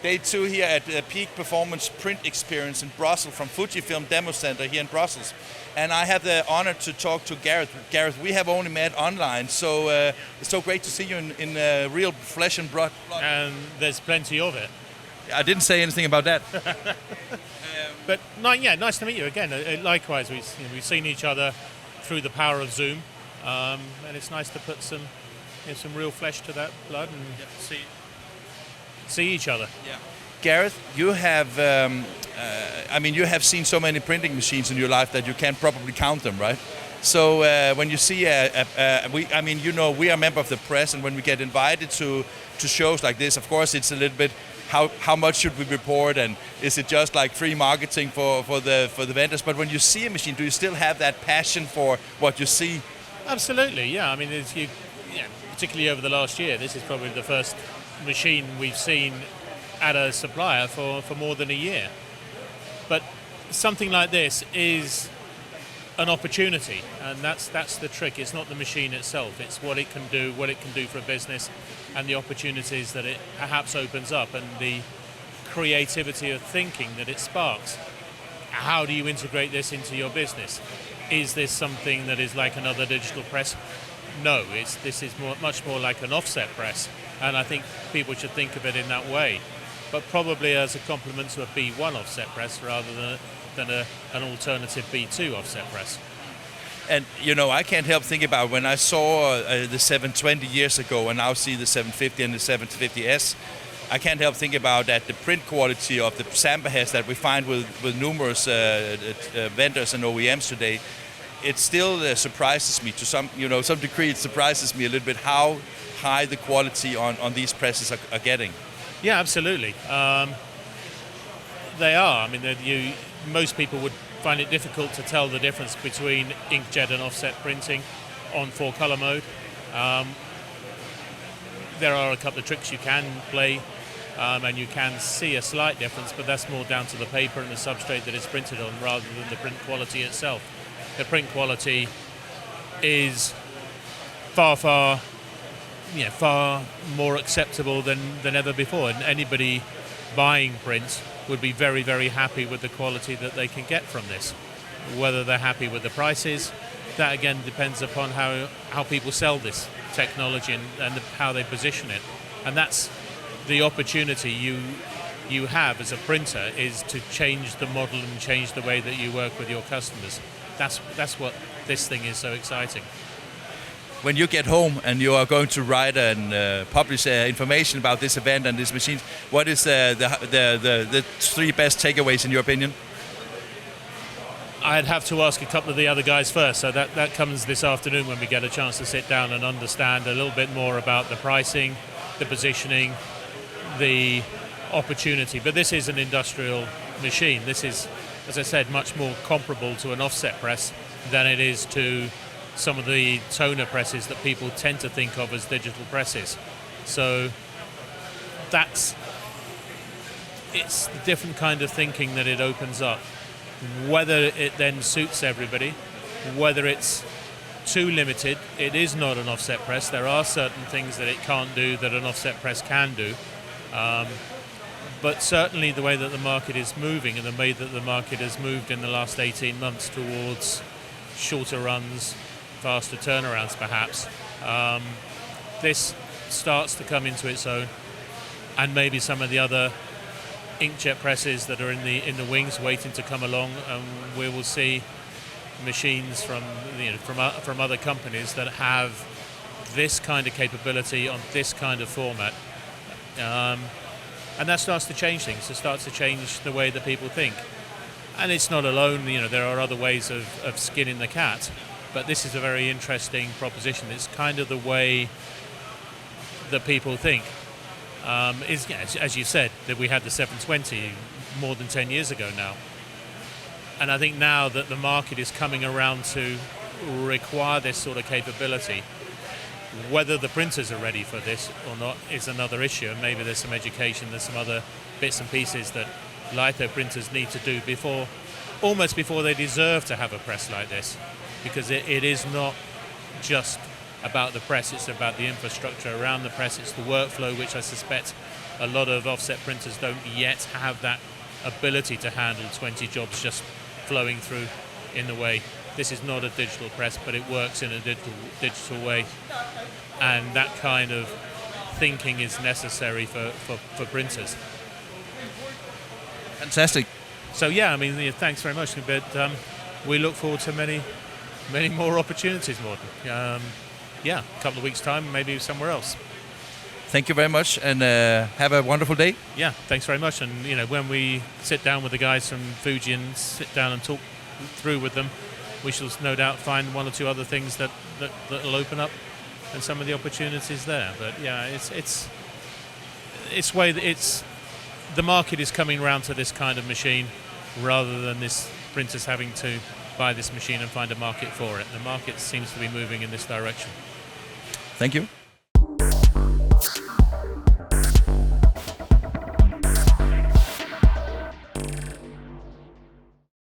Day 2 here at the Peak Performance Print Experience in Brussels from Fujifilm Demo Center here in Brussels. And I have the honor to talk to Gareth. Gareth, we have only met online, so it's so great to see you in real flesh and blood. And there's plenty of it. I didn't say anything about that. But nice to meet you again. Likewise, we've seen each other through the power of Zoom, and it's nice to put some real flesh to that blood and see each other. Yeah. Gareth, you have, you have seen so many printing machines in your life that you can't probably count them, right? So when you see, we are a member of the press, and when we get invited to shows like this, of course, it's a little bit how much should we report, and is it just like free marketing for the vendors? But when you see a machine, do you still have that passion for what you see? Absolutely, yeah. I mean, particularly over the last year, this is probably the first machine we've seen at a supplier for more than a year. But something like this is an opportunity, and that's the trick. It's not the machine itself, it's what it can do for a business, and the opportunities that it perhaps opens up, and the creativity of thinking that it sparks. How do you integrate this into your business? Is this something that is like another digital press? No, this is much more like an offset press, and I think people should think of it in that way, but probably as a complement to a B1 offset press rather than an alternative B2 offset press. And I can't help thinking about when I saw the 720 years ago and now see the 750 and the 750S, I can't help thinking about that the print quality of the sample heads that we find with numerous vendors and OEMs today, it still surprises me to some degree. It surprises me a little bit how high the quality on these presses are getting. Yeah, absolutely. They are. I mean, most people would find it difficult to tell the difference between inkjet and offset printing on 4-color mode. There are a couple of tricks you can play, and you can see a slight difference, but that's more down to the paper and the substrate that it's printed on rather than the print quality itself. The print quality is far more acceptable than ever before, and anybody buying print would be very, very happy with the quality that they can get from this. Whether they're happy with the prices, that again depends upon how people sell this technology and how they position it. And that's the opportunity you have as a printer, is to change the model and change the way that you work with your customers. That's what this thing is so exciting. When you get home and you are going to write and publish information about this event and this machine, what is the 3 best takeaways in your opinion? I'd have to ask a couple of the other guys first, so that comes this afternoon when we get a chance to sit down and understand a little bit more about the pricing, the positioning, the opportunity. But this is an industrial machine. This is, as I said, much more comparable to an offset press than it is to some of the toner presses that people tend to think of as digital presses. So it's the different kind of thinking that it opens up. Whether it then suits everybody, whether it's too limited, it is not an offset press. There are certain things that it can't do that an offset press can do. But certainly the way that the market is moving, and the way that the market has moved in the last 18 months towards shorter runs, faster turnarounds perhaps, this starts to come into its own, and maybe some of the other inkjet presses that are in the wings waiting to come along, and we will see machines from other companies that have this kind of capability on this kind of format, and that starts to change things. It starts to change the way that people think, and it's not alone. There are other ways of skinning the cat. But this is a very interesting proposition. It's kind of the way that people think. As you said, that we had the 720 more than 10 years ago now. And I think now that the market is coming around to require this sort of capability, whether the printers are ready for this or not is another issue. And maybe there's some education, there's some other bits and pieces that litho printers need to do almost before they deserve to have a press like this. Because it is not just about the press, it's about the infrastructure around the press, it's the workflow, which I suspect A lot of offset printers don't yet have that ability to handle 20 jobs just flowing through in the way. This is not a digital press, but it works in a digital way, and that kind of thinking is necessary for printers. Fantastic. So yeah, I mean, thanks very much, but we look forward to many more opportunities, Morten. Yeah, a couple of weeks' time, maybe somewhere else. Thank you very much, and have a wonderful day. Yeah, thanks very much. And when we sit down with the guys from Fuji and sit down and talk through with them, we shall no doubt find one or two other things that'll open up, and some of the opportunities there. But yeah, it's the market is coming round to this kind of machine, rather than this printers having to buy this machine and find a market for it. The market seems to be moving in this direction. Thank you.